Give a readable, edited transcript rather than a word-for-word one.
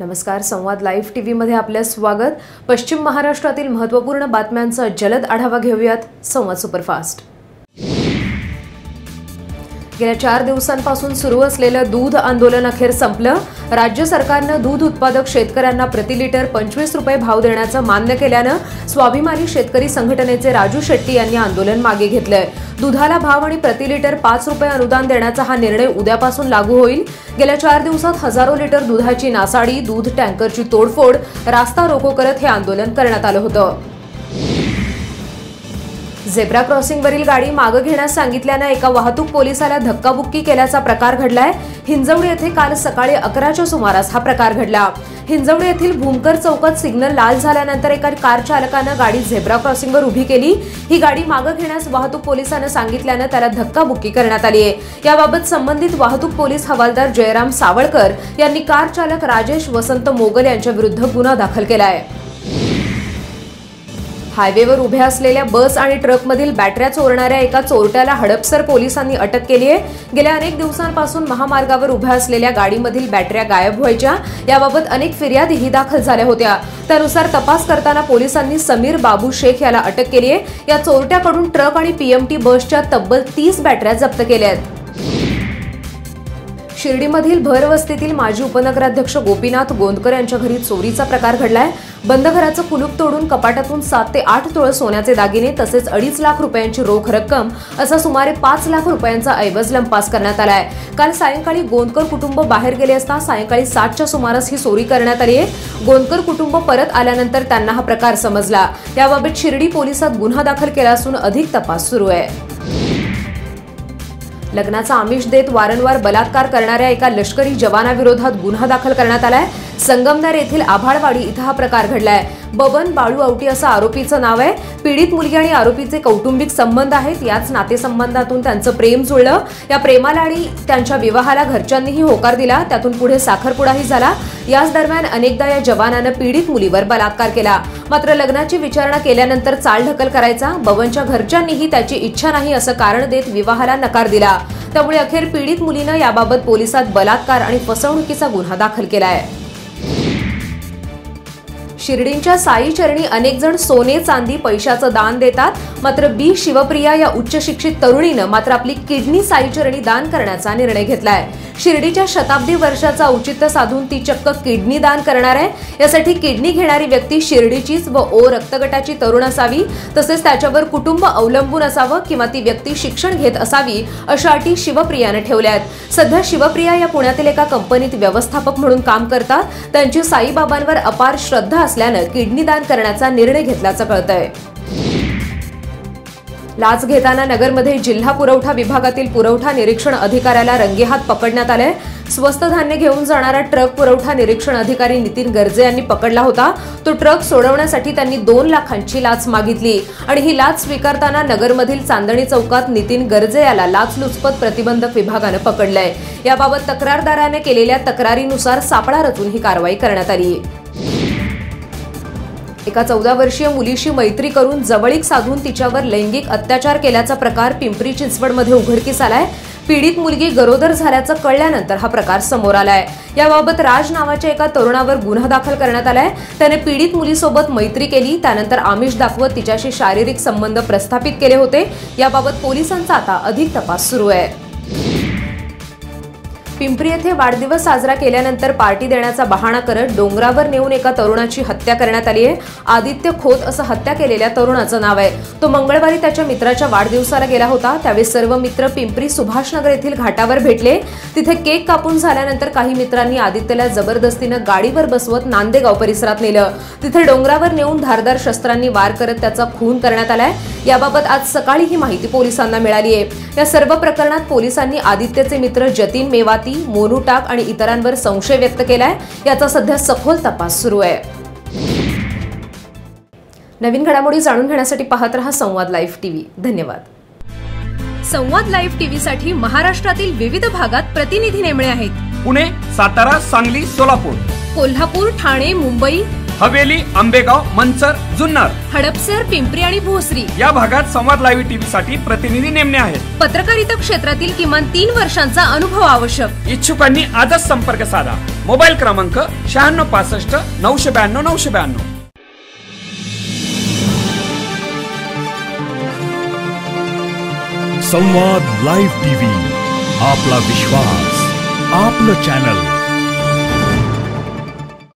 नमस्कार, संवाद live TV मध्ये आपले स्वागत। पश्चिम महाराष्ट्रातील महत्त्वपूर्ण बातम्यांचा जलद आढावा घेऊयात संवाद सुपरफास्ट। गेल्या 4 दिवसांपासून सुरू असलेलं दूध आंदोलन अखेर संपलं। राज्य सरकारने दूध उत्पादक शेतकऱ्यांना प्रति लिटर 25 रुपये भाव देण्याचं मान्य केल्यानं स्वाभिमानी शेतकरी संघटनेचे राजू शेट्टी यांनी आंदोलन मागे घेतलंय। दुधाला भाव आणि प्रति लिटर 5 रुपये अनुदान देण्याचा हा निर्णय उद्यापासून लागू होईल। गेल्या 4 दिवसात हजारो लिटर दुधाची नासाडी, दूध टँकरची तोडफोड, रास्ता रोको करत हे आंदोलन करण्यात आलं होतं। झेब्रा क्रॉसिंगवरील गाडी मागे घेण्यास सांगितल्याने एका वाहतूक पोलिसाला धक्काबुक्की केल्याचा प्रकार घडलाय। हिंजवडी येथे काल सकाळी 11च्या सुमारास हा प्रकार घडला। हिंजवडी येथील भूमकर चौकात सिग्नल लाल झाल्यानंतर एका कार चालकाने गाडी झेब्रा क्रॉसिंगवर उभी केली। ही गाडी मागे घेण्यास वाहतूक पोलिसांना सांगितल्याने त्याला धक्काबुक्की करण्यात आली आहे। याबाबत संबंधित वाहतूक पोलीस हवालदार जयराम सावळकर यांनी कार चालक राजेश वसंत मोगल यांच्या विरुद्ध गुन्हा दाखल केला आहे। हायवेवर उभ्या असलेल्या बस आणि ट्रकमधील बॅटऱ्या चोरणाऱ्या एका चोरट्याला हडपसर पोलिसांनी अटक केली आहे। गेल्या अनेक दिवसांपासून महामार्गावर उभ्या असलेल्या गाडीमधील बॅटऱ्या गायब व्हायच्या, याबाबत अनेक फिर्यादीही दाखल झाल्या होत्या। त्यानुसार तपास करताना पोलिसांनी समीर बाबू शेख याला अटक केली आहे। या चोरट्याकडून ट्रक आणि पीएमटी बसच्या तब्बल 30 बॅटऱ्या जप्त केल्या आहेत। शिर्डीमधील भरवस्तीतील माजी उपनगराध्यक्ष गोपीनाथ गोंदकर यांच्या घरी चोरीचा प्रकार घडलाय। बंद घराचं कुलूप तोडून कपाटातून 7 ते 8 तोळे सोन्याचे दागिने तसेच 2.5 लाख रुपयांची रोख रक्कम असा सुमारे 5 लाख रुपयांचा ऐवज लंपास करण्यात आलाय। काल सायंकाळी गोंदकर कुटुंब बाहेर गेले असता सायंकाळी 7च्या सुमारास ही चोरी करण्यात आली आहे। गोंदकर कुटुंब परत आल्यानंतर त्यांना हा प्रकार समजला। याबाबत शिर्डी पोलिसात गुन्हा दाखल केला असून अधिक तपास सुरू आहे। लग्नाचा आमिष देत वारंवार बलात्कार करणाऱ्या एका लष्करी जवानाविरोधात गुन्हा दाखल करण्यात आलाय। संगमनेर येथील आभाळवाडी इथं हा प्रकार घडलाय। बबन बाळू आवटी असं आरोपीचं नाव आहे। पीडित मुलगी आणि आरोपीचे कौटुंबिक संबंध आहेत। याच नातेसंबंधातून त्यांचं प्रेम जुळलं। या प्रेमाला आणि त्यांच्या विवाहाला घरच्यांनीही होकार दिला। त्यातून पुढे साखरपुडाही झाला। याच दरम्यान अनेकदा या जवानानं पीडित मुलीवर बलात्कार केला। मात्र लग्नाची विचारणा केल्यानंतर चालढकल करायचा। बबनच्या घरच्यांनीही त्याची इच्छा नाही असं कारण देत विवाहाला नकार दिला। त्यामुळे अखेर पीडित मुलीनं याबाबत पोलिसात बलात्कार आणि फसवणुकीचा गुन्हा दाखल केलाय। शिर्डीच्या साई चरणी अनेक जण सोने चांदी पैशाचं दान देतात, मात्र बी शिवप्रिया या उच्च शिक्षित तरुणीनं मात्र आपली किडनी साई चरणी दान करण्याचा निर्णय घेतलाय। शिर्डीच्या शताब्दी वर्षाचा औचित्य साधून ती चक्क किडनी दान करणार आहे। यासाठी किडनी घेणारी व्यक्ती शिर्डीचीच व ओ रक्तगटाची तरुण असावी, तसेच त्याच्यावर कुटुंब अवलंबून असावं किंवा ती व्यक्ती शिक्षण घेत असावी अशा अटी शिवप्रियाने ठेवल्या आहेत। सध्या शिवप्रिया या पुण्यातील एका कंपनीत व्यवस्थापक म्हणून काम करतात। त्यांची साईबाबांवर अपार श्रद्धा असल्यानं किडनी दान करण्याचा निर्णय घेतल्याचं कळतंय। लाच घेताना नगरमध्ये जिल्हा पुरवठा विभागातील पुरवठा निरीक्षण अधिकाऱ्याला रंगेहात पकडण्यात आले। स्वस्त धान्य घेऊन जाणारा ट्रक पुरवठा निरीक्षण अधिकारी नितीन गर्जे यांनी पकडला होता। तो ट्रक सोडवण्यासाठी त्यांनी 2 लाखांची लाच मागितली आणि ही लाच स्वीकारताना नगरमधील चांदणी चौकात नितीन गर्जे याला लाचलुचपत प्रतिबंधक विभागाने पकडलंय। याबाबत तक्रारदाराने केलेल्या तक्रारीनुसार सापळा रचून ही कारवाई करण्यात आली। एका 14 वर्षीय मुलीशी मैत्री करून जवळीक साधून तिच्यावर लैंगिक अत्याचार केल्याचा प्रकार पिंपरी चिंचवडमध्ये उघडकीस आलाय। पीडित मुलगी गरोदर झाल्याचं कळल्यानंतर हा प्रकार समोर आलाय। याबाबत राज नावाच्या एका तरुणावर गुन्हा दाखल करण्यात आलाय। त्याने पीडित मुलीसोबत मैत्री केली, त्यानंतर आमिष दाखवत तिच्याशी शारीरिक संबंध प्रस्थापित केले होते। याबाबत पोलिसांचा आता अधिक तपास सुरू आहे। पिंपरी येथे वाढदिवस साजरा केल्यानंतर पार्टी देण्याचा बहाणा करत डोंगरावर नेऊन एका तरुणाची हत्या करण्यात आली आहे। आदित्य खोत असं हत्या केलेल्या तरुणाचं नाव आहे। तो मंगळवारी त्याच्या मित्राच्या वाढदिवसाला गेला होता। त्यावेळी सर्व मित्र पिंपरी सुभाषनगर येथील घाटावर भेटले। तिथे केक कापून झाल्यानंतर काही मित्रांनी आदित्यला जबरदस्तीनं गाडीवर बसवत नांदेगाव परिसरात नेलं। तिथे डोंगरावर नेऊन धारदार शस्त्रांनी वार करत त्याचा खून करण्यात आलाय। याबाबत आज सकाळी ही माहिती पोलिसांना मिळाली आहे। या सर्व प्रकरणात पोलिसांनी आदित्यचे मित्र जतीन मेवाती, मोनू टाक आणि इतरांवर संशय व्यक्त केलाय। याचा सध्या सखोल तपास सुरू आहे। नवीन घडामोडी जाणून घेण्यासाठी पाहत रहा संवाद लाईव्ह टीव्ही। धन्यवाद। संवाद लाईव्ह टीव्ही साठी महाराष्ट्रातील विविध भागात प्रतिनिधी नेमणे आहेत। पुणे, सातारा, सांगली, सोलापूर, कोल्हापूर, ठाणे, मुंबई, हवेली, आंबेगाव, मंचर, जुन्नर हडपसर, पिंपरी आणि भोसरी या भागात संवाद लाईव्ह टीव्ही साठी प्रतिनिधी नेमणे आहेत. पत्रकारिता क्षेत्रातील किमान 3 वर्षांचा अनुभव आवश्यक. इच्छुकांनी आजच संपर्क साधा. मोबाईल क्रमांक 9665 992 992. संवाद लाईव्ह टीव्ही, आपला विश्वास, आपलं चॅनल.